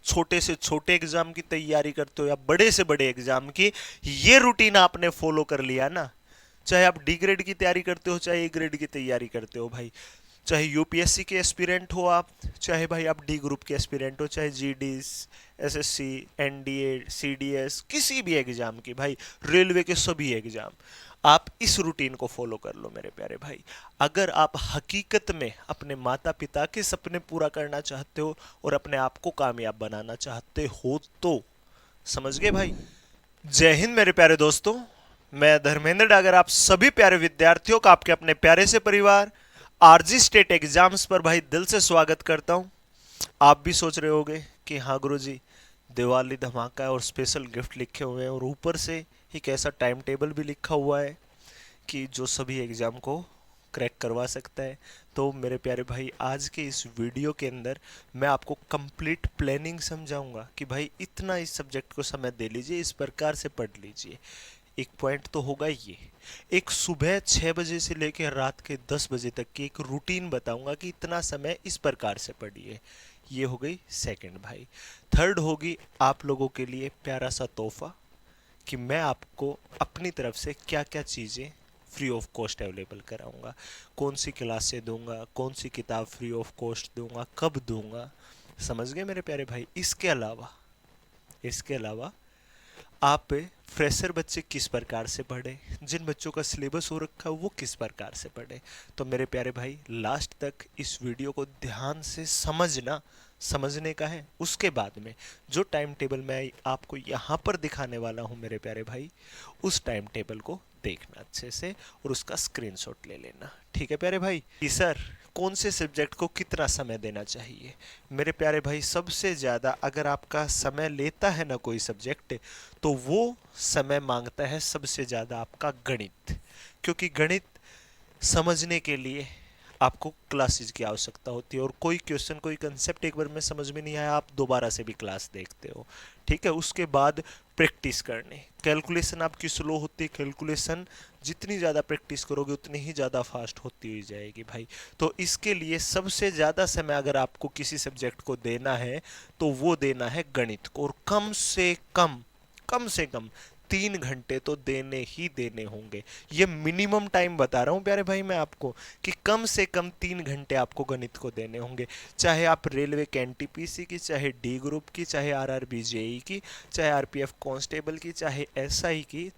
छोटे से छोटे एग्जाम की तैयारी करते हो या बड़े से बड़े एग्जाम की, ये रूटीन आपने फॉलो कर लिया ना, चाहे आप डी ग्रेड की तैयारी करते हो चाहे ए ग्रेड की तैयारी करते हो भाई, चाहे यूपीएससी के एस्पिरेंट हो आप, चाहे भाई आप डी ग्रुप के एस्पिरेंट हो, चाहे जीडी, एसएससी, एनडीए, सीडीएस, किसी भी एग्जाम की भाई, रेलवे के सभी एग्जाम, आप इस रूटीन को फॉलो कर लो मेरे प्यारे भाई। अगर आप हकीकत में अपने माता पिता के सपने पूरा करना चाहते हो और अपने आप को कामयाब बनाना चाहते हो तो, समझ गए भाई। जय हिंद मेरे प्यारे दोस्तों, मैं धर्मेंद्र डागर आप सभी प्यारे विद्यार्थियों का आपके अपने प्यारे से परिवार आरजी स्टेट एग्जाम्स पर भाई दिल से स्वागत करता हूं। आप भी सोच रहे होंगे कि हाँ गुरुजी, दिवाली धमाका है और स्पेशल गिफ्ट लिखे हुए हैं और ऊपर से एक ऐसा टाइम टेबल भी लिखा हुआ है कि जो सभी एग्जाम को क्रैक करवा सकता है। तो मेरे प्यारे भाई, आज के इस वीडियो के अंदर मैं आपको कंप्लीट प्लानिंग समझाऊंगा कि भाई इतना इस सब्जेक्ट को समय दे लीजिए, इस प्रकार से पढ़ लीजिए। एक पॉइंट तो होगा ये, एक सुबह 6 बजे से लेकर रात के 10 बजे तक की एक रूटीन बताऊंगा कि इतना समय इस प्रकार से पढ़िए। ये हो गई सेकंड भाई। थर्ड होगी आप लोगों के लिए प्यारा सा तोहफा कि मैं आपको अपनी तरफ से क्या क्या चीज़ें फ्री ऑफ कॉस्ट अवेलेबल कराऊंगा, कौन सी क्लास से दूंगा, कौन सी किताब फ्री ऑफ कॉस्ट दूंगा, कब दूंगा, समझ गए मेरे प्यारे भाई। इसके अलावा आप फ्रेशर बच्चे किस प्रकार से पढ़े, जिन बच्चों का सिलेबस हो रखा है वो किस प्रकार से पढ़े। तो मेरे प्यारे भाई, लास्ट तक इस वीडियो को ध्यान से समझना, समझने का है। उसके बाद में जो टाइम टेबल मैं आपको यहाँ पर दिखाने वाला हूँ मेरे प्यारे भाई, उस टाइम टेबल को देखना अच्छे से और उसका स्क्रीनशॉट ले लेना, ठीक है प्यारे भाई। कि सर कौन से सब्जेक्ट को कितना समय देना चाहिए। मेरे प्यारे भाई, सबसे ज़्यादा अगर आपका समय लेता है ना कोई सब्जेक्ट, तो वो समय मांगता है सबसे ज़्यादा आपका गणित, क्योंकि गणित समझने के लिए आपको क्लासेस की आवश्यकता होती है और कोई क्वेश्चन, कोई कंसेप्ट एक बार में समझ में नहीं आया, आप दोबारा से भी क्लास देखते हो, ठीक है। उसके बाद प्रैक्टिस करने, कैलकुलेशन आपकी स्लो होती है, कैलकुलेशन जितनी ज़्यादा प्रैक्टिस करोगे उतनी ही ज़्यादा फास्ट होती हुई जाएगी भाई। तो इसके लिए सबसे ज़्यादा समय अगर आपको किसी सब्जेक्ट को देना है तो वो देना है गणित को, और कम से कम 3 घंटे तो देने ही देने होंगे। ये मिनिमम टाइम बता रहा हूं प्यारे भाई मैं आपको, कि कम से कम 3 घंटे आपको गणित को देने होंगे। चाहे आप रेलवे के एनटीपीसी की, चाहे डी ग्रुप की, चाहे आरआरबी जेई की, चाहे आरपीएफ कांस्टेबल की, चाहे एसआई की,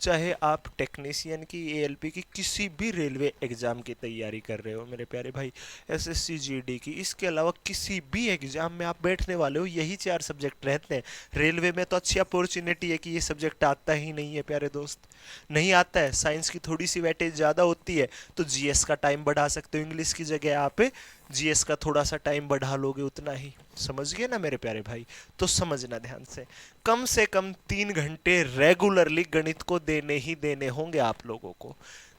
चाहे आप टेक्नीशियन की, एएलपी की, किसी भी रेलवे एग्जाम की तैयारी कर रहे हो मेरे प्यारे भाई, एसएससी जीडी की, इसके अलावा किसी भी एग्जाम में आप बैठने वाले हो, यही 4 सब्जेक्ट रहते हैं। रेलवे में तो अच्छी अपॉर्चुनिटी है कि ये सब्जेक्ट आता ही नहीं है प्यारे दोस्त, नहीं आता है। साइंस की थोड़ी सी वेटेज ज़्यादा होती है तो जीएस का टाइम बढ़ा सकते हो, इंग्लिश की जगह आप जीएस का थोड़ा सा टाइम बढ़ा लोगे उतना ही, समझ गए ना मेरे प्यारे भाई। तो समझना ध्यान से कम 3 घंटे रेगुलरली गणित को देने ही देने होंगे आप लोगों को।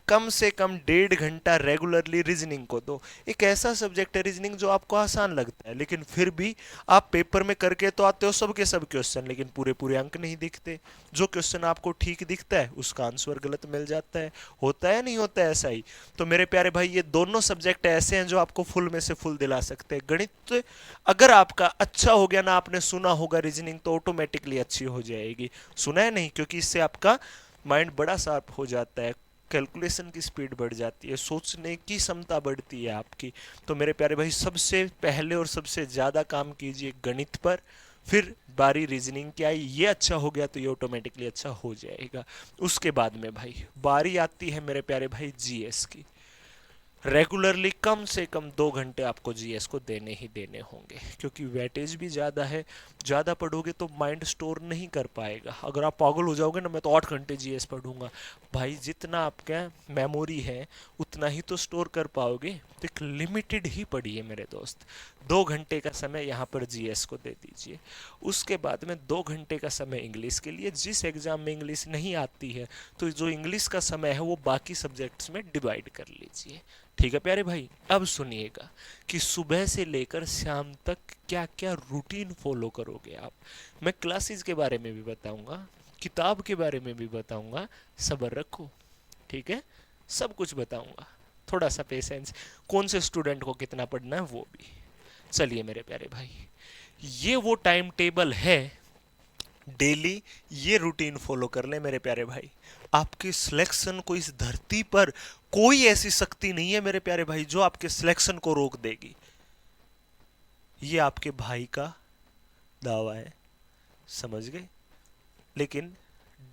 कम से कम 1.5 घंटा रेगुलरली रीजनिंग को दो। एक ऐसा सब्जेक्ट है रीजनिंग जो आपको आसान लगता है, लेकिन फिर भी आप पेपर में करके तो आते हो सब के सब क्वेश्चन, लेकिन पूरे पूरे अंक नहीं दिखते। जो क्वेश्चन आपको ठीक दिखता है उसका आंसर गलत मिल जाता है। होता है नहीं होता है ऐसा ही। तो मेरे प्यारे भाई, ये दोनों सब्जेक्ट ऐसे हैं जो आपको फुल में से फुल दिला सकते हैं। गणित अगर आपका अच्छा हो गया ना, आपने सुना होगा रीजनिंग, तो ऑटोमेटिकली अच्छी हो जाएगी। सुना है नहीं, क्योंकि इससे आपका माइंड बड़ा शार्प हो जाता है, कैलकुलेशन की स्पीड बढ़ जाती है, सोचने की क्षमता बढ़ती है आपकी। तो मेरे प्यारे भाई, सबसे पहले और सबसे ज़्यादा काम कीजिए गणित पर, फिर बारी रीजनिंग की आई, ये अच्छा हो गया तो ये ऑटोमेटिकली अच्छा हो जाएगा। उसके बाद में भाई बारी आती है मेरे प्यारे भाई जीएस की। रेगुलरली कम से कम 2 घंटे आपको जीएस को देने ही देने होंगे, क्योंकि वेटेज भी ज़्यादा है। ज़्यादा पढ़ोगे तो माइंड स्टोर नहीं कर पाएगा। अगर आप पागल हो जाओगे ना, मैं तो 8 घंटे जीएस पढ़ूंगा, भाई जितना आपका मेमोरी है उतना ही तो स्टोर कर पाओगे। तो एक लिमिटेड ही पढ़िए मेरे दोस्त। 2 घंटे का समय यहाँ पर जीएस को दे दीजिए। उसके बाद में 2 घंटे का समय इंग्लिश के लिए। जिस एग्जाम में इंग्लिश नहीं आती है तो जो इंग्लिश का समय है वो बाकी सब्जेक्ट्स में डिवाइड कर लीजिए, ठीक है प्यारे भाई। अब सुनिएगा कि सुबह से लेकर शाम तक क्या क्या रूटीन फॉलो करोगे आप। मैं क्लासेस के बारे में भी बताऊंगा, किताब के बारे में भी बताऊंगा, सब्र रखो, ठीक है। सब कुछ बताऊंगा, थोड़ा सा पेशेंस। कौन से स्टूडेंट को कितना पढ़ना है वो भी। चलिए मेरे प्यारे भाई, ये वो टाइम टेबल है, डेली ये रूटीन फॉलो कर ले मेरे प्यारे भाई। आपके सिलेक्शन को इस धरती पर कोई ऐसी शक्ति नहीं है मेरे प्यारे भाई जो आपके सिलेक्शन को रोक देगी। ये आपके भाई का दावा है, समझ गए। लेकिन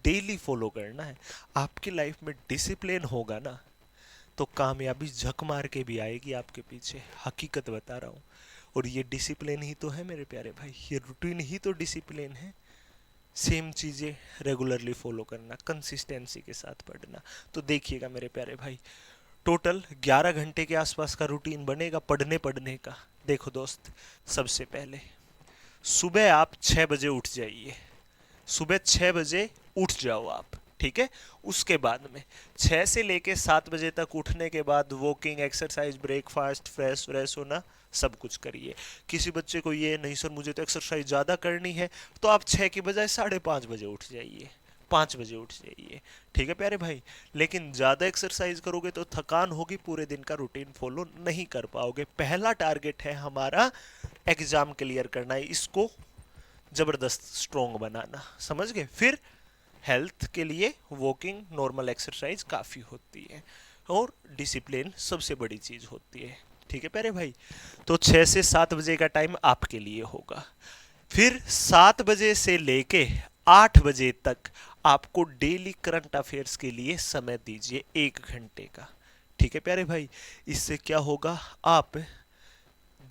डेली फॉलो करना है। आपकी लाइफ में डिसिप्लिन होगा ना तो कामयाबी झक मार के भी आएगी आपके पीछे, हकीकत बता रहा हूं। और ये डिसिप्लिन ही तो है मेरे प्यारे भाई, ये रूटीन ही तो डिसिप्लिन है। सेम चीज़ें रेगुलरली फॉलो करना, कंसिस्टेंसी के साथ पढ़ना। तो देखिएगा मेरे प्यारे भाई, टोटल 11 घंटे के आसपास का रूटीन बनेगा पढ़ने पढ़ने का। देखो दोस्त, सबसे पहले सुबह आप 6 बजे उठ जाइए, सुबह 6 बजे उठ जाओ आप, ठीक है। उसके बाद में 6 से लेके 7 बजे तक उठने के बाद walking, exercise, breakfast, fresh fresh होना, सब कुछ करिए। किसी बच्चे को ये नहीं सर मुझे तो एक्सरसाइज ज़्यादा करनी है, तो आप 6 की बजाय 5:30 बजे उठ जाइए, 5 बजे उठ जाइए, ठीक है प्यारे भाई। लेकिन ज़्यादा एक्सरसाइज करोगे तो थकान होगी, पूरे दिन का रूटीन फॉलो नहीं कर पाओगे। पहला टारगेट है हमारा एग्जाम क्लियर करना है, इसको जबरदस्त स्ट्रोंग बनाना, समझ गए। फिर हेल्थ के लिए वॉकिंग, नॉर्मल एक्सरसाइज काफ़ी होती है, और डिसिप्लिन सबसे बड़ी चीज़ होती है, ठीक है प्यारे भाई। तो 6 से 7 बजे का टाइम आपके लिए होगा। फिर 7 बजे से लेके 8 बजे तक आपको डेली करंट अफेयर्स के लिए समय दीजिए, 1 घंटे का, ठीक है प्यारे भाई। इससे क्या होगा, आप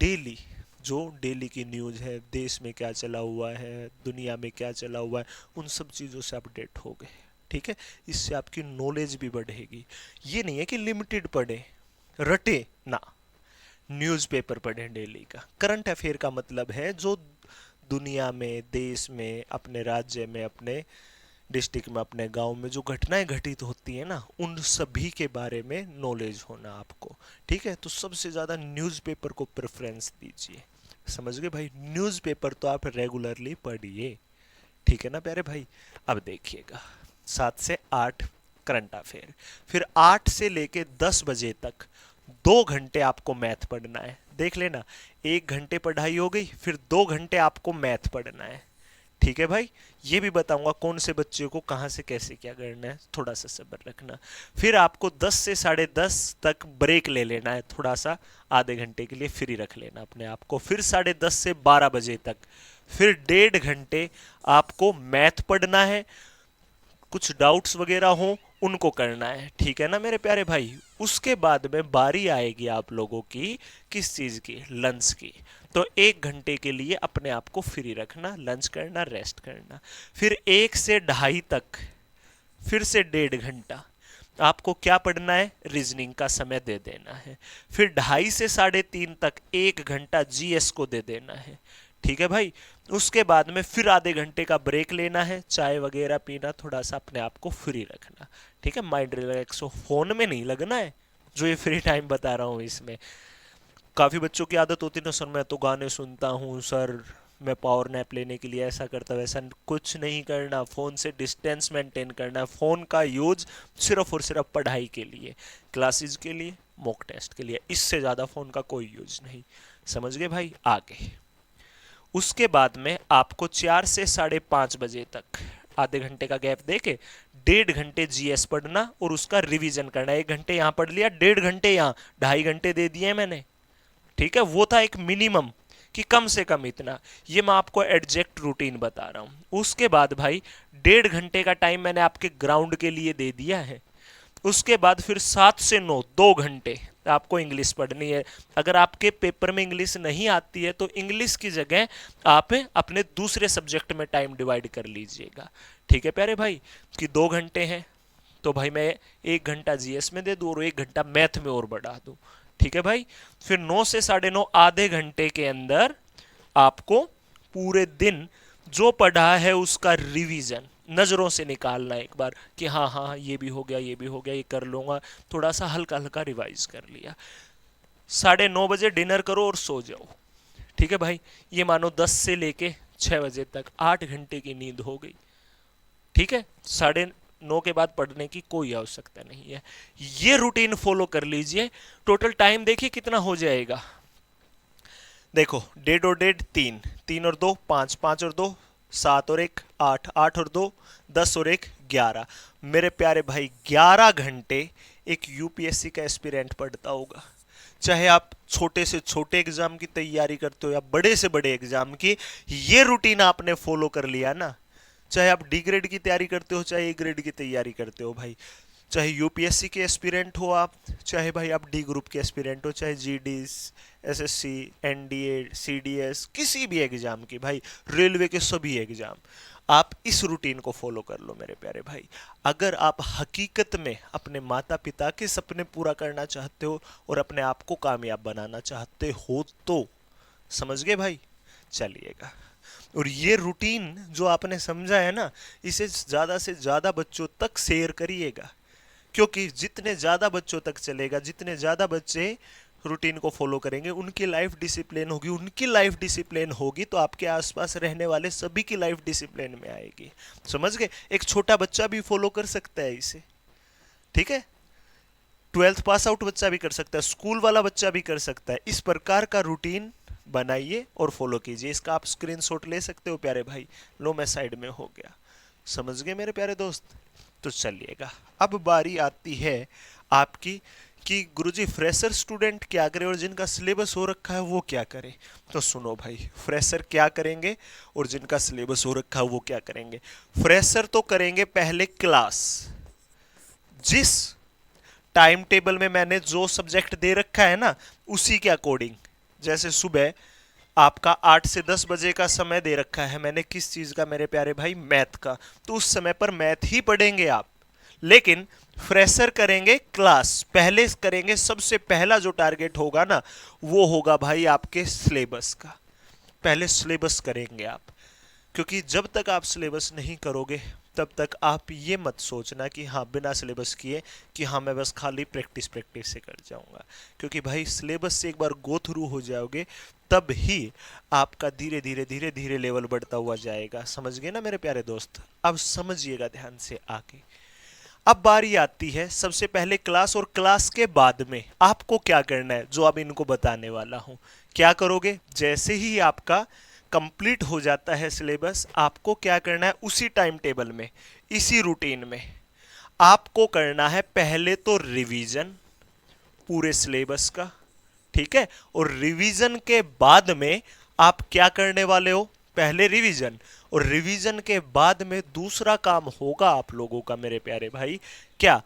डेली जो डेली की न्यूज़ है, देश में क्या चला हुआ है, दुनिया में क्या चला हुआ है, उन सब चीज़ों से अपडेट हो गए, ठीक है। इससे आपकी नॉलेज भी बढ़ेगी। ये नहीं है कि लिमिटेड पढ़े रटे ना, न्यूज़पेपर पढ़ें डेली का। करंट अफेयर का मतलब है जो दुनिया में, देश में, अपने राज्य में, अपने डिस्ट्रिक्ट में, अपने गांव में जो घटनाएं घटित होती है ना, उन सभी के बारे में नॉलेज होना आपको, ठीक है। तो सबसे ज़्यादा न्यूज़पेपर को प्रेफरेंस दीजिए, समझ गए भाई। न्यूज़पेपर तो आप रेगुलरली पढ़िए, ठीक है ना प्यारे भाई। अब देखिएगा, 7 से 8 करंट अफेयर, फिर 8 से लेके 10 बजे तक 2 घंटे आपको मैथ पढ़ना है। देख लेना, 1 घंटे पढ़ाई हो गई, फिर 2 घंटे आपको मैथ पढ़ना है, ठीक है भाई। ये भी बताऊंगा कौन से बच्चे को कहाँ से कैसे क्या करना है, थोड़ा सा सब्र रखना। फिर आपको 10 से 10:30 तक ब्रेक ले लेना है, थोड़ा सा आधे घंटे के लिए फ्री रख लेना अपने आप को। फिर 10:30 से 12 बजे तक फिर 1.5 घंटे आपको मैथ पढ़ना है, कुछ डाउट्स वगैरह हो उनको करना है, ठीक है ना मेरे प्यारे भाई। उसके बाद में बारी आएगी आप लोगों की किस चीज़ की, लंच की। तो 1 घंटे के लिए अपने आप को फ्री रखना, लंच करना, रेस्ट करना। फिर 1 से 2:30 तक फिर से 1.5 घंटा आपको क्या पढ़ना है, रीजनिंग का समय दे देना है। फिर 2:30 से 3:30 तक 1 घंटा जीएस को दे देना है, ठीक है भाई। उसके बाद में फिर आधे घंटे का ब्रेक लेना है, चाय वगैरह पीना, थोड़ा सा अपने आप को फ्री रखना, ठीक है। माइंड रिलैक्स हो, फोन में नहीं लगना है, जो ये फ्री टाइम बता रहा हूँ इसमें। काफ़ी बच्चों की आदत होती है ना, सर मैं तो गाने सुनता हूँ सर, मैं पावर नैप लेने के लिए ऐसा करता, वैसा कुछ नहीं करना। फ़ोन से डिस्टेंस मेंटेन करना है। फ़ोन का यूज सिर्फ और सिर्फ पढ़ाई के लिए, क्लासेस के लिए, मॉक टेस्ट के लिए, इससे ज़्यादा फ़ोन का कोई यूज नहीं, समझ गए भाई। आगे उसके बाद में आपको 4 से 5:30 बजे तक आधे घंटे का गैप देके 1.5 घंटे जीएस पढ़ना और उसका रिवीजन करना। 1 घंटे यहाँ पढ़ लिया, 1.5 घंटे यहाँ, 2.5 घंटे दे दिए मैंने, ठीक है। वो था एक मिनिमम कि कम से कम इतना। ये मैं आपको एग्जैक्ट रूटीन बता रहा हूं। उसके बाद भाई 1.5 घंटे का टाइम मैंने आपके ग्राउंड के लिए दे दिया है। उसके बाद फिर 7 से 9 2 घंटे आपको इंग्लिश पढ़नी है। अगर आपके पेपर में इंग्लिश नहीं आती है तो इंग्लिश की जगह आप अपने दूसरे सब्जेक्ट में टाइम डिवाइड कर लीजिएगा, ठीक है प्यारे भाई। कि 2 घंटे हैं तो भाई मैं 1 घंटा जीएस में दे दूं और 1 घंटा मैथ में और बढ़ा दूं, ठीक है भाई। फिर 9 से 9:30 आधे घंटे के अंदर आपको पूरे दिन जो पढ़ा है उसका रिवीजन नज़रों से निकालना एक बार कि हाँ हाँ ये भी हो गया, ये भी हो गया, ये कर लूँगा, थोड़ा सा हल्का हल्का रिवाइज कर लिया। 9:30 बजे डिनर करो और सो जाओ, ठीक है भाई। ये मानो 10 से लेके 6 बजे तक 8 घंटे की नींद हो गई, ठीक है। 9:30 के बाद पढ़ने की कोई आवश्यकता नहीं है। ये रूटीन फॉलो कर लीजिए। टोटल टाइम देखिए कितना हो जाएगा, देखो डेड और डेड 3, 3 और 2 5, 5 और 2 7 और 1 8, 8 और 2 10 और 1 11। मेरे प्यारे भाई 11 घंटे एक यूपीएससी का एस्पिरेंट पढ़ता होगा। चाहे आप छोटे से छोटे एग्जाम की तैयारी करते हो या बड़े से बड़े एग्जाम की, ये रूटीन आपने फॉलो कर लिया ना, चाहे आप डी ग्रेड की तैयारी करते हो चाहे ए ग्रेड की तैयारी करते हो भाई, चाहे यूपीएससी के एस्पिरेंट हो आप, चाहे भाई आप डी ग्रुप के एस्पिरेंट हो, चाहे जीडी, एसएससी, एनडीए, सीडीएस, किसी भी एग्जाम की भाई, रेलवे के सभी एग्जाम, आप इस रूटीन को फॉलो कर लो मेरे प्यारे भाई। अगर आप हकीकत में अपने माता पिता के सपने पूरा करना चाहते हो और अपने आप को कामयाब बनाना चाहते हो तो, समझ गए भाई, चलिएगा। और ये रूटीन जो आपने समझा है ना, इसे ज्यादा से ज्यादा बच्चों तक शेयर करिएगा, क्योंकि जितने ज्यादा बच्चों तक चलेगा, जितने ज्यादा बच्चे रूटीन को फॉलो करेंगे, उनकी लाइफ डिसिप्लिन होगी, उनकी लाइफ डिसिप्लिन होगी तो आपके आसपास रहने वाले सभी की लाइफ डिसिप्लिन में आएगी। समझ गए? एक छोटा बच्चा भी फॉलो कर सकता है इसे, ठीक है, 12th पास आउट बच्चा भी कर सकता है, स्कूल वाला बच्चा भी कर सकता है। इस प्रकार का रूटीन बनाइए और फॉलो कीजिए। इसका आप स्क्रीनशॉट ले सकते हो प्यारे भाई, लो मैं साइड में हो गया। समझ गए मेरे प्यारे दोस्त? तो चलिएगा, अब बारी आती है आपकी कि गुरुजी फ्रेशर स्टूडेंट क्या करे और जिनका सिलेबस हो रखा है वो क्या करे। तो सुनो भाई, फ्रेशर क्या करेंगे और जिनका सिलेबस हो रखा है वो क्या करेंगे। फ्रेशर तो करेंगे पहले क्लास, जिस टाइम टेबल में मैंने जो सब्जेक्ट दे रखा है ना उसी के अकॉर्डिंग। जैसे सुबह आपका 8 से 10 बजे का समय दे रखा है मैंने, किस चीज का मेरे प्यारे भाई, मैथ का, तो उस समय पर मैथ ही पढ़ेंगे आप। लेकिन फ्रेशर करेंगे क्लास, पहले करेंगे, सबसे पहला जो टारगेट होगा ना वो होगा भाई आपके सिलेबस का। पहले सिलेबस करेंगे आप, क्योंकि जब तक आप सिलेबस नहीं करोगे तब तक आप ये मत सोचना कि हाँ बिना सिलेबस किए कि हाँ मैं बस खाली प्रैक्टिस प्रैक्टिस से कर जाऊंगा। क्योंकि भाई सिलेबस से एक बार गो थ्रू हो जाओगे तब ही आपका धीरे धीरे धीरे धीरे लेवल बढ़ता हुआ जाएगा। समझ गए ना मेरे प्यारे दोस्त? अब समझिएगा ध्यान से आगे। अब बारी आती है सबसे पहले क्लास, और क्लास के बाद में आपको क्या करना है जो अब इनको बताने वाला हूं। क्या करोगे? जैसे ही आपका कंप्लीट हो जाता है सिलेबस, आपको क्या करना है, उसी टाइम टेबल में, इसी रूटीन में आपको करना है पहले तो रिवीजन पूरे सिलेबस का, ठीक है। और रिवीजन के बाद में आप क्या करने वाले हो, पहले रिवीजन, और रिवीजन के बाद में दूसरा काम होगा आप लोगों का मेरे प्यारे भाई, क्या,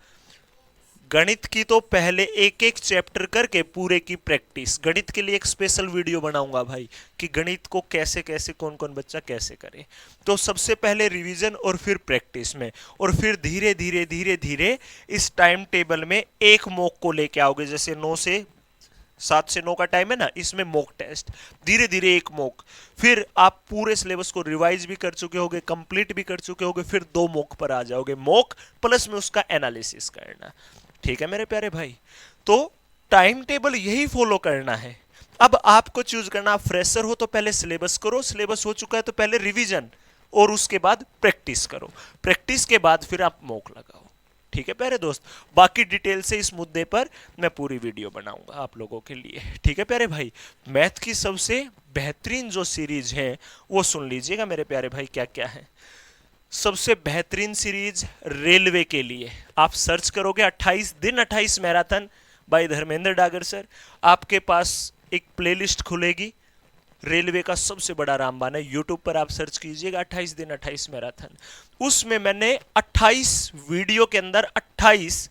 गणित की तो पहले एक एक चैप्टर करके पूरे की प्रैक्टिस। गणित के लिए एक स्पेशल वीडियो बनाऊंगा भाई कि गणित को कैसे कैसे कौन कौन बच्चा कैसे करे। तो सबसे पहले रिवीजन और फिर प्रैक्टिस में, और फिर धीरे धीरे धीरे धीरे इस टाइम टेबल में एक मॉक को लेके आओगे। जैसे 9 से 7 से 9 का टाइम है ना, इसमें मॉक टेस्ट, धीरे धीरे एक मॉक, फिर आप पूरे सिलेबस को रिवाइज भी कर चुके होगे, कंप्लीट भी कर चुके होगे, फिर 2 मॉक पर आ जाओगे, मॉक प्लस में उसका एनालिसिस करना। ठीक है मेरे प्यारे भाई? तो टाइम टेबल यही फॉलो करना है। अब आपको चूज करना, आप फ्रेशर हो तो पहले सिलेबस करो, सिलेबस हो चुका है तो पहले रिवीजन, और उसके बाद प्रैक्टिस करो, प्रैक्टिस के बाद फिर आप मॉक लगाओ। ठीक है प्यारे दोस्त? बाकी डिटेल से इस मुद्दे पर मैं पूरी वीडियो बनाऊंगा आप लोगों के लिए। ठीक है प्यारे भाई? मैथ की सबसे बेहतरीन जो सीरीज है वो सुन लीजिएगा मेरे प्यारे भाई, क्या क्या है। सबसे बेहतरीन सीरीज रेलवे के लिए आप सर्च करोगे 28 दिन 28 marathon by Dharmendra Dagar sir, आपके पास एक प्लेलिस्ट खुलेगी, रेलवे का सबसे बड़ा रामबान है। यूट्यूब पर आप सर्च कीजिएगा 28 दिन 28 मैराथन। उसमें मैंने 28 वीडियो के अंदर 28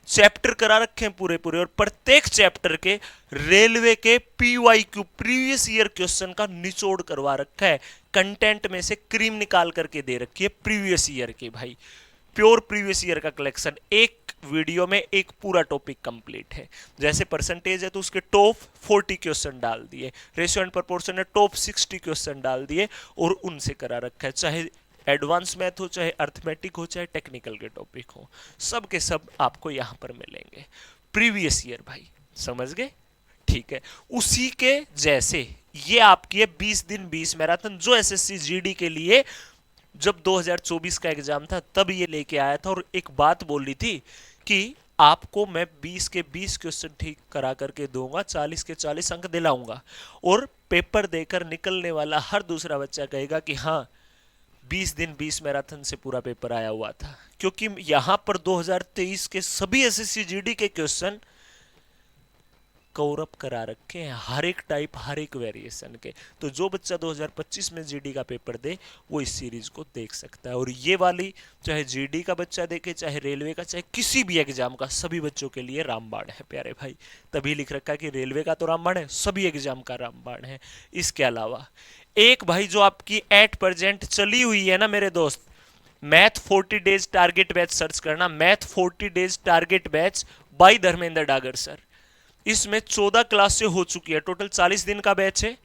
चैप्टर करा रखे हैं पूरे पूरे, और प्रत्येक चैप्टर के रेलवे के पीवाईक्यू प्रीवियस ईयर क्वेश्चन का निचोड़ करवा रखा है। कंटेंट में से क्रीम निकाल करके दे रखी है प्रीवियस ईयर की भाई, प्योर प्रीवियस ईयर का कलेक्शन। एक वीडियो में एक पूरा टॉपिक कंप्लीट है। जैसे परसेंटेज है तो उसके टॉप 40 क्वेश्चन डाल दिए, रेशियो एंड प्रोपोर्शन है टॉप 60 क्वेश्चन डाल दिए, और उनसे करा रखा है। चाहे एडवांस मैथ हो, चाहे अर्थमेटिक हो, चाहे टेक्निकल के टॉपिक हो, सब के सब आपको यहां पर मिलेंगे प्रीवियस ईयर भाई। समझ गए? ठीक है। उसी के जैसे ये आपकी है 20 दिन 20 मैराथन, जो एसएससी जीडी के लिए जब 2024 का एग्जाम था तब ये लेके आया था। और एक बात बोल रही थी कि आपको मैं 20 के 20 क्वेश्चन ठीक करा करके दूंगा, 40 के 40 अंक दिलाऊंगा, और पेपर देकर निकलने वाला हर दूसरा बच्चा कहेगा कि हाँ 20 दिन 20 मैराथन से पूरा पेपर आया हुआ था। क्योंकि यहां पर 2023 के सभी एसएससी जीडी के क्वेश्चन कवर अप करा रखे हैं, हर एक टाइप, हर एक वेरिएशन के। तो जो बच्चा 2025 में जीडी का पेपर दे वो इस सीरीज को देख सकता है। और ये वाली चाहे जीडी का बच्चा देखे, चाहे रेलवे का, चाहे किसी भी एग्जाम का, सभी बच्चों के लिए रामबाण है प्यारे भाई। तभी लिख रखा है कि रेलवे का तो रामबाण है, सभी एग्जाम का रामबाण है। इसके अलावा एक भाई जो आपकी एट प्रेजेंट चली हुई है ना मेरे दोस्त, math 40 days target batch search करना, math 40 days target batch by Dharmendra Dagar sir. इसमें 14 क्लास से हो चुकी है, टोटल 40 दिन का बैच है,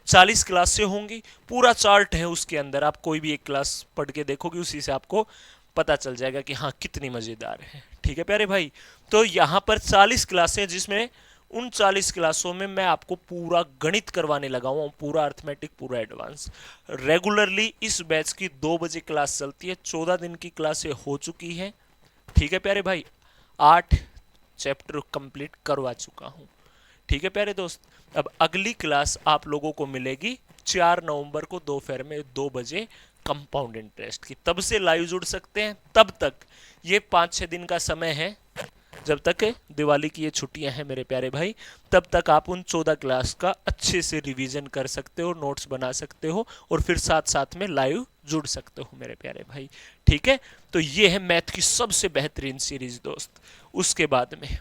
40 क्लास से होंगी, पूरा चार्ट है उसके अंदर। आप कोई भी एक क्लास पढ़ के देखोगे, उसी से आपको पता चल जाएगा कि हाँ कितनी मजेदार है। ठीक है प्यारे भाई, तो यहाँ पर 40 क्लासें, जिसमें उन 40 क्लासों में मैं आपको पूरा गणित करवाने लगा हूँ, पूरा अर्थमेटिक, पूरा एडवांस। रेगुलरली इस बैच की 2 बजे क्लास चलती है, 14 दिन की क्लासें हो चुकी है। ठीक है प्यारे भाई, 8 चैप्टर कंप्लीट करवा चुका हूं। ठीक है प्यारे दोस्त, अब अगली क्लास आप लोगों को मिलेगी 4 नवंबर को दोपहर में 2 बजे कंपाउंड इंटरेस्ट की। तब से लाइव जुड़ सकते हैं, तब तक ये 5-6 दिन का समय है, जब तक दिवाली की ये छुट्टियां हैं मेरे प्यारे भाई, तब तक आप उन 14 क्लास का अच्छे से रिवीजन कर सकते हो, नोट्स बना सकते हो, और फिर साथ साथ में लाइव जुड़ सकते हो मेरे प्यारे भाई। ठीक है, तो ये है मैथ की सबसे बेहतरीन सीरीज दोस्त। उसके बाद में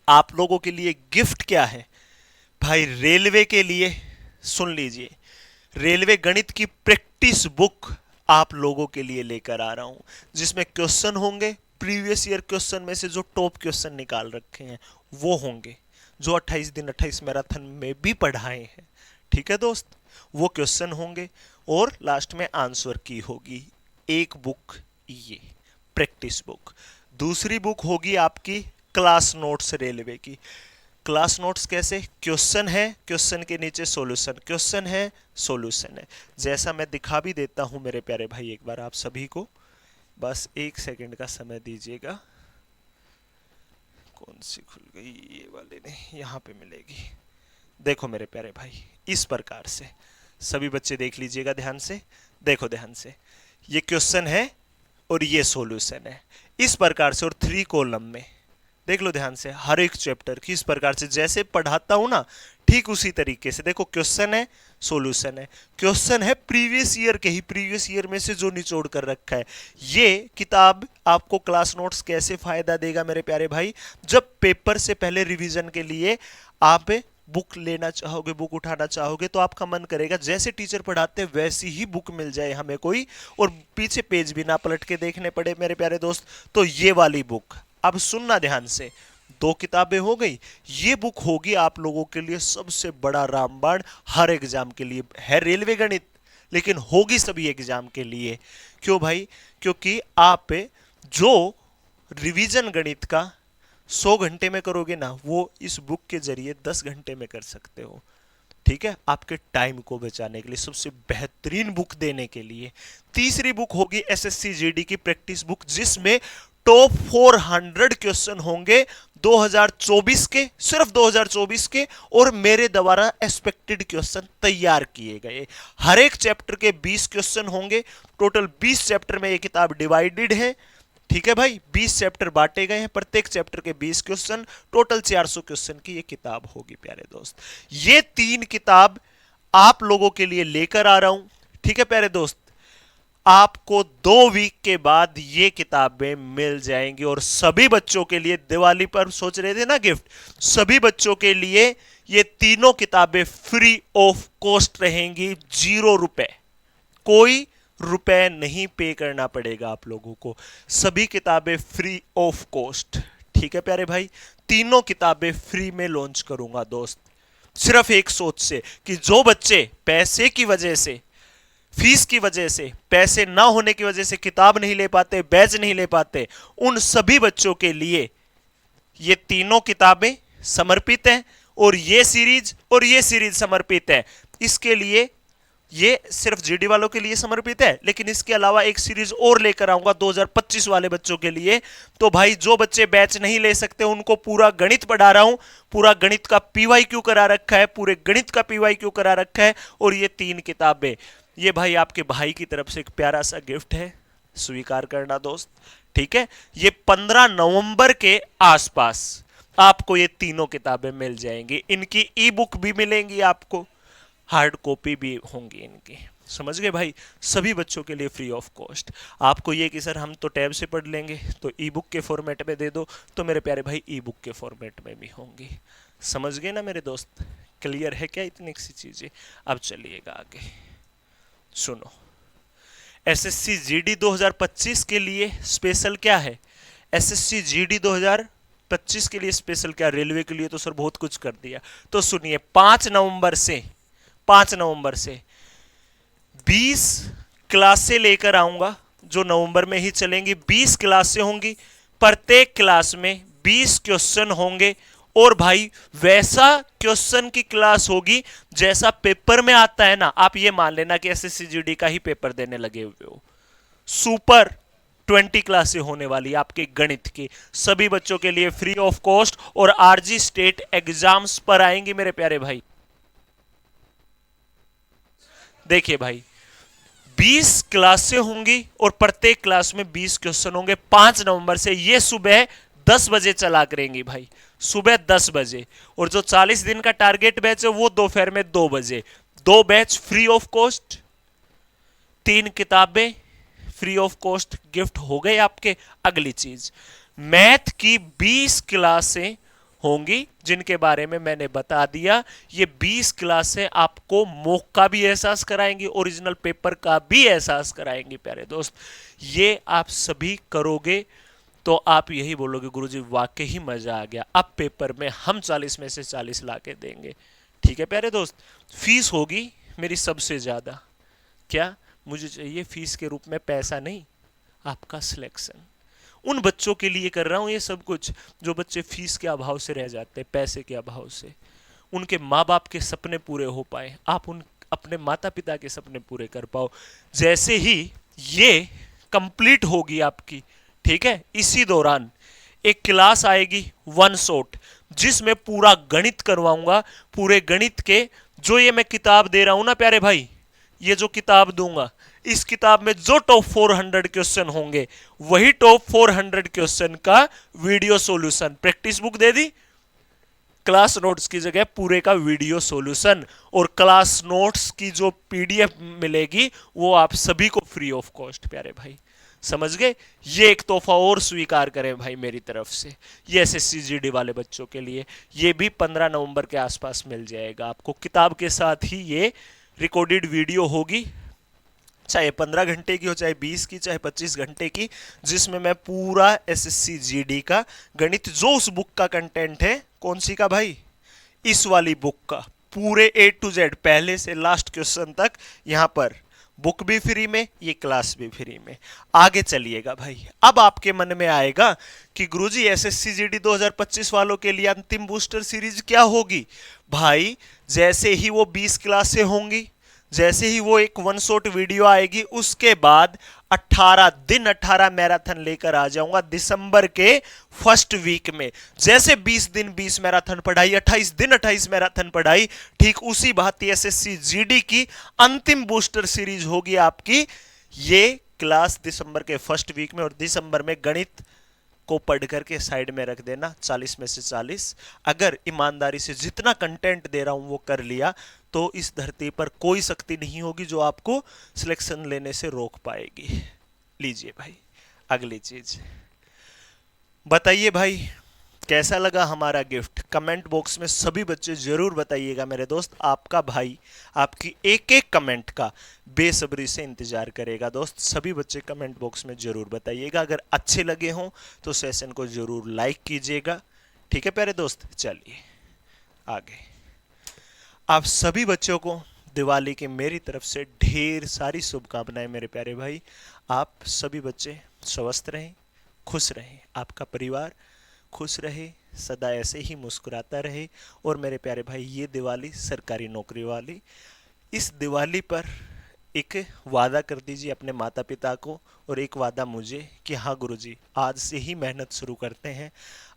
आप लोगों के लिए गिफ्ट क्या है भाई? रेलवे के लिए सुन लीजिए, रेलवे गणित की प्रैक्टिस बुक आप लोगों के लिए लेकर आ रहा हूं, जिसमें क्वेश्चन होंगे प्रीवियस ईयर क्वेश्चन में से जो टॉप क्वेश्चन निकाल रखे हैं वो होंगे, जो 28 दिन 28 मैराथन में भी पढ़ाए हैं। ठीक है दोस्त, वो क्वेश्चन होंगे, और लास्ट में आंसर की होगी एक बुक, ये प्रैक्टिस बुक। दूसरी बुक होगी आपकी क्लास नोट्स रेलवे की। क्लास नोट्स कैसे? क्वेश्चन है, क्वेश्चन के नीचे सॉल्यूशन, क्वेश्चन है, सॉल्यूशन है, जैसा मैं दिखा भी देता हूं मेरे प्यारे भाई एक बार आप सभी को, बस 1 सेकंड का समय दीजिएगा। कौन सी खुल गई? ये वाले नहीं, यहाँ पे मिलेगी। देखो मेरे प्यारे भाई, इस प्रकार से सभी बच्चे देख लीजिएगा ध्यान से, देखो ध्यान से, ये क्वेश्चन है और ये सॉल्यूशन है, इस प्रकार से, और 3 कॉलम में देख लो ध्यान से, हर एक चैप्टर की इस प्रकार से जैसे पढ़ाता हूं ना, ठीक उसी तरीके से। देखो क्वेश्चन है, सॉल्यूशन है, क्वेश्चन है प्रीवियस ईयर के ही, प्रीवियस ईयर में से जो निचोड़ कर रखा है। ये किताब आपको क्लास नोट्स कैसे फायदा देगा मेरे प्यारे भाई? जब पेपर से पहले रिवीजन के लिए आप बुक लेना चाहोगे, बुक उठाना चाहोगे, तो आपका मन करेगा जैसे टीचर पढ़ाते हैं वैसी ही बुक मिल जाए हमें कोई, और पीछे पेज भी ना पलट के देखने पड़े मेरे प्यारे दोस्त। तो ये वाली बुक, अब सुनना ध्यान से, 2 किताबें हो गई, ये बुक होगी आप लोगों के लिए सबसे बड़ा रामबाण, हर एग्जाम के लिए है रेलवे गणित, लेकिन होगी सभी एग्जाम के लिए। क्यों भाई? क्योंकि आप जो रिवीजन गणित का 100 घंटे में करोगे ना, वो इस बुक के जरिए 10 घंटे में कर सकते हो। ठीक है, आपके टाइम को बचाने के लिए, सबसे बेहतरीन बुक देने के लिए। तीसरी बुक होगी एसएससी जीडी की प्रैक्टिस बुक, जिसमें टॉप 400 क्वेश्चन होंगे 2024 के, सिर्फ 2024 के, और मेरे द्वारा एक्सपेक्टेड क्वेश्चन तैयार किए गए। हर एक चैप्टर के 20 क्वेश्चन होंगे, टोटल 20 चैप्टर में ये किताब डिवाइडेड है। ठीक है भाई, 20 चैप्टर बांटे गए हैं, प्रत्येक चैप्टर के 20 क्वेश्चन, टोटल 400 क्वेश्चन की ये किताब होगी प्यारे दोस्त। ये 3 किताब आप लोगों के लिए लेकर आ रहा हूं। ठीक है प्यारे दोस्त, आपको 2 वीक के बाद ये किताबें मिल जाएंगी, और सभी बच्चों के लिए, दिवाली पर सोच रहे थे ना गिफ्ट, सभी बच्चों के लिए ये तीनों किताबें फ्री ऑफ कॉस्ट रहेंगी, 0 रुपए, कोई रुपए नहीं पे करना पड़ेगा आप लोगों को, सभी किताबें फ्री ऑफ कॉस्ट। ठीक है प्यारे भाई, तीनों किताबें फ्री में लॉन्च करूंगा दोस्त, सिर्फ एक सोच से कि जो बच्चे पैसे की वजह से, फीस की वजह से, पैसे ना होने की वजह से किताब नहीं ले पाते, बैच नहीं ले पाते, उन सभी बच्चों के लिए ये तीनों किताबें समर्पित हैं, और ये सीरीज समर्पित है। इसके लिए ये सिर्फ जीडी वालों के लिए समर्पित है, लेकिन इसके अलावा एक सीरीज और लेकर आऊंगा 2025 वाले बच्चों के लिए। तो भाई जो बच्चे बैच नहीं ले सकते उनको पूरा गणित पढ़ा रहा हूं, पूरा गणित का पीवाईक्यू करा रखा है, पूरे गणित का पीवाईक्यू करा रखा है, और ये 3 किताबें, ये भाई आपके भाई की तरफ से एक प्यारा सा गिफ्ट है, स्वीकार करना दोस्त, ठीक है। ये 15 नवंबर के आसपास आपको ये तीनों किताबें मिल जाएंगी, इनकी ई बुक भी मिलेंगी आपको, हार्ड कॉपी भी होंगी इनकी, समझ गए भाई। सभी बच्चों के लिए फ्री ऑफ कॉस्ट। आपको ये कि सर हम तो टैब से पढ़ लेंगे, तो ई बुक के फॉर्मेट में दे दो, तो मेरे प्यारे भाई ई बुक के फॉर्मेट में भी होंगी। समझ गए ना मेरे दोस्त? क्लियर है क्या इतनी सी चीजें? अब चलिएगा आगे, सुनो। एसएससी जीडी 2025 के लिए स्पेशल क्या है? एसएससी जीडी 2025 के लिए स्पेशल क्या? रेलवे के लिए तो सर बहुत कुछ कर दिया। तो सुनिए, 5 नवंबर से 20 क्लासें लेकर आऊंगा, जो नवंबर में ही चलेंगी। 20 क्लासें होंगी, प्रत्येक क्लास में 20 क्वेश्चन होंगे, और भाई वैसा क्वेश्चन की क्लास होगी जैसा पेपर में आता है ना। आप ये मान लेना कि एसएससी जीडी का ही पेपर देने लगे हुए हो। सुपर 20 क्लासें होने वाली आपके गणित की, सभी बच्चों के लिए फ्री ऑफ कॉस्ट, और आरजी स्टेट एग्जाम्स पर आएंगी मेरे प्यारे भाई। देखिए भाई, 20 क्लासें होंगी और प्रत्येक क्लास में 20 क्वेश्चन होंगे। 5 नवंबर से ये सुबह 10 बजे चला करेंगी भाई, सुबह 10 बजे। और जो 40 दिन का टारगेट बैच है वो दोपहर में 2 बजे। 2 बैच फ्री ऑफ कॉस्ट, 3 किताबें फ्री ऑफ कॉस्ट गिफ्ट हो गए आपके। अगली चीज, मैथ की 20 क्लासें होंगी, जिनके बारे में मैंने बता दिया। ये 20 क्लासें आपको मॉक का भी एहसास कराएंगी, ओरिजिनल पेपर का भी एहसास कराएंगी प्यारे दोस्त। ये आप सभी करोगे तो आप यही बोलोगे गुरुजी वाकई ही मजा आ गया, अब पेपर में हम 40 में से 40 ला के देंगे। ठीक है प्यारे दोस्त, फीस होगी मेरी सबसे ज्यादा। क्या मुझे चाहिए? फीस के रूप में पैसा नहीं, आपका सिलेक्शन। उन बच्चों के लिए कर रहा हूं ये सब कुछ जो बच्चे फीस के अभाव से रह जाते हैं, पैसे के अभाव से। उनके माँ बाप के सपने पूरे हो पाए, आप उन अपने माता पिता के सपने पूरे कर पाओ। जैसे ही ये कंप्लीट होगी आपकी, ठीक है, इसी दौरान एक क्लास आएगी वन शॉट, जिसमें पूरा गणित करवाऊंगा। पूरे गणित के जो ये मैं किताब दे रहा हूं ना प्यारे भाई, ये जो किताब दूंगा, इस किताब में जो टॉप 400 क्वेश्चन होंगे, वही टॉप 400 क्वेश्चन का वीडियो सॉल्यूशन। प्रैक्टिस बुक दे दी, क्लास नोट्स की जगह पूरे का वीडियो सॉल्यूशन, और क्लास नोट्स की जो पीडीएफ मिलेगी वो आप सभी को फ्री ऑफ कॉस्ट प्यारे भाई। समझ गए? ये एक तोहफा और स्वीकार करें भाई मेरी तरफ से, ये एसएससी जीडी वाले बच्चों के लिए। ये भी 15 नवंबर के आसपास मिल जाएगा आपको। किताब के साथ ही ये रिकॉर्डेड वीडियो होगी, चाहे 15 घंटे की हो, चाहे 20 की, चाहे 25 घंटे की, जिसमें मैं पूरा एसएससी जीडी का गणित, जो उस बुक का कंटेंट है, कौन सी का भाई, इस वाली बुक का, पूरे A to Z पहले से लास्ट क्वेश्चन तक, यहां पर बुक भी फ्री में, ये क्लास भी फ्री में। आगे चलिएगा भाई। अब आपके मन में आएगा कि गुरुजी एसएससी जीडी 2025 वालों के लिए अंतिम बूस्टर सीरीज क्या होगी? भाई जैसे ही वो 20 क्लासें होंगी, जैसे ही वो एक वन शॉट वीडियो आएगी, उसके बाद 18 दिन 18 मैराथन लेकर आ जाऊंगा दिसंबर के फर्स्ट वीक में। जैसे 20 दिन 20 मैराथन पढ़ाई, 28 दिन 28 मैराथन पढ़ाई, ठीक उसी भांति एसएससी जीडी की अंतिम बूस्टर सीरीज होगी आपकी। ये क्लास दिसंबर के फर्स्ट वीक में, और दिसंबर में गणित को पढ़ करके साइड में रख देना, 40 में से 40। अगर ईमानदारी से जितना कंटेंट दे रहा हूं वो कर लिया, तो इस धरती पर कोई शक्ति नहीं होगी जो आपको सिलेक्शन लेने से रोक पाएगी। लीजिए भाई अगली चीज, बताइए भाई कैसा लगा हमारा गिफ्ट? कमेंट बॉक्स में सभी बच्चे जरूर बताइएगा मेरे दोस्त। आपका भाई आपकी एक एक कमेंट का बेसब्री से इंतजार करेगा दोस्त। सभी बच्चे कमेंट बॉक्स में जरूर बताइएगा। अगर अच्छे लगे हों तो सेशन को जरूर लाइक कीजिएगा। ठीक है प्यारे दोस्त, चलिए आगे। आप सभी बच्चों को दिवाली की मेरी तरफ से ढेर सारी शुभकामनाएं मेरे प्यारे भाई। आप सभी बच्चे स्वस्थ रहें, खुश रहें, आपका परिवार खुश रहे, सदा ऐसे ही मुस्कुराता रहे। और मेरे प्यारे भाई, ये दिवाली सरकारी नौकरी वाली इस दिवाली पर एक वादा कर दीजिए अपने माता पिता को और एक वादा मुझे कि हाँ गुरुजी, आज से ही मेहनत शुरू करते हैं।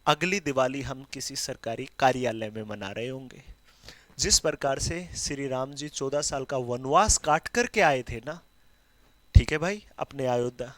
अगली दिवाली हम किसी सरकारी कार्यालय में मना रहे होंगे। जिस प्रकार से श्री राम जी 14 साल का वनवास काट करके आए थे ना, ठीक है भाई, अपने अयोध्या,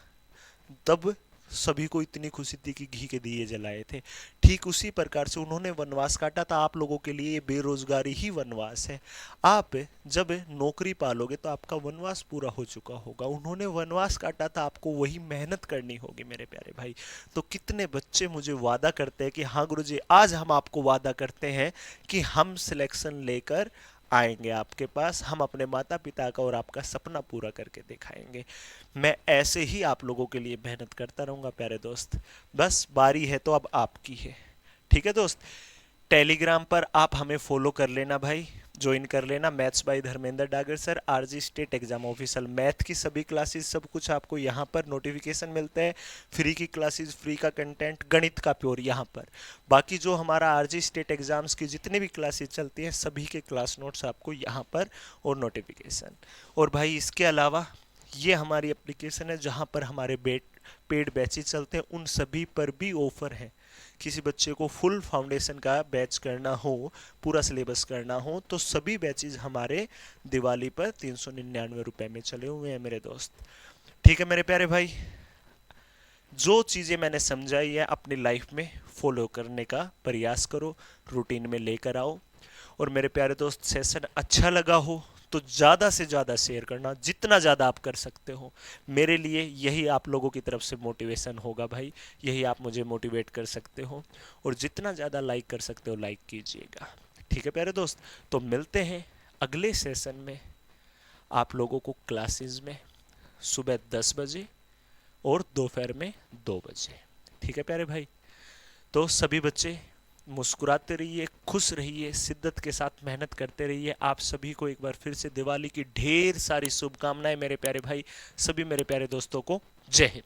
तब सभी को इतनी खुशी थी कि घी के दिए जलाए थे। ठीक उसी प्रकार से उन्होंने वनवास काटा था आप लोगों के लिए, ये बेरोजगारी ही वनवास है। आप जब नौकरी पालोगे तो आपका वनवास पूरा हो चुका होगा। उन्होंने वनवास काटा था, आपको वही मेहनत करनी होगी मेरे प्यारे भाई। तो कितने बच्चे मुझे वादा करते हैं कि हाँ गुरुजी, आज हम आपको वादा करते हैं कि हम सिलेक्शन लेकर आएंगे आपके पास, हम अपने माता पिता का और आपका सपना पूरा करके दिखाएंगे। मैं ऐसे ही आप लोगों के लिए मेहनत करता रहूंगा प्यारे दोस्त। बस बारी है तो अब आपकी है। ठीक है दोस्त, टेलीग्राम पर आप हमें फॉलो कर लेना भाई, ज्वाइन कर लेना। Maths by Dharmendra Dagar sir, RG state exam official, math की सभी क्लासेस, सब कुछ आपको यहाँ पर नोटिफिकेशन मिलता है। फ्री की क्लासेस, फ्री का कंटेंट, गणित का प्योर यहाँ पर। बाकी जो हमारा आरजी स्टेट एग्जाम्स की जितनी भी क्लासेस चलती हैं, सभी के क्लास नोट्स आपको यहाँ पर और नोटिफिकेशन। और भाई इसके अलावा ये हमारी एप्लीकेशन है जहाँ पर हमारे पेड बैचेस चलते हैं, उन सभी पर भी ऑफर है। किसी बच्चे को फुल फाउंडेशन का बैच करना हो, पूरा सिलेबस करना हो, तो सभी बैचेस हमारे दिवाली पर 399 रुपए में चले हुए हैं मेरे दोस्त। ठीक है मेरे प्यारे भाई, जो चीज़ें मैंने समझाई है अपनी लाइफ में फॉलो करने का प्रयास करो, रूटीन में लेकर आओ। और मेरे प्यारे दोस्त, सेशन अच्छा लगा हो तो ज़्यादा से ज़्यादा शेयर करना, जितना ज़्यादा आप कर सकते हो। मेरे लिए यही आप लोगों की तरफ से मोटिवेशन होगा भाई, यही आप मुझे मोटिवेट कर सकते हो। और जितना ज़्यादा लाइक कर सकते हो लाइक कीजिएगा। ठीक है प्यारे दोस्त, तो मिलते हैं अगले सेशन में आप लोगों को क्लासेस में, सुबह 10 बजे और दोपहर में 2 बजे। ठीक है प्यारे भाई, तो सभी बच्चे मुस्कुराते रहिए, खुश रहिए, शिद्दत के साथ मेहनत करते रहिए। आप सभी को एक बार फिर से दिवाली की ढेर सारी शुभकामनाएं मेरे प्यारे भाई। सभी मेरे प्यारे दोस्तों को जय हिंद।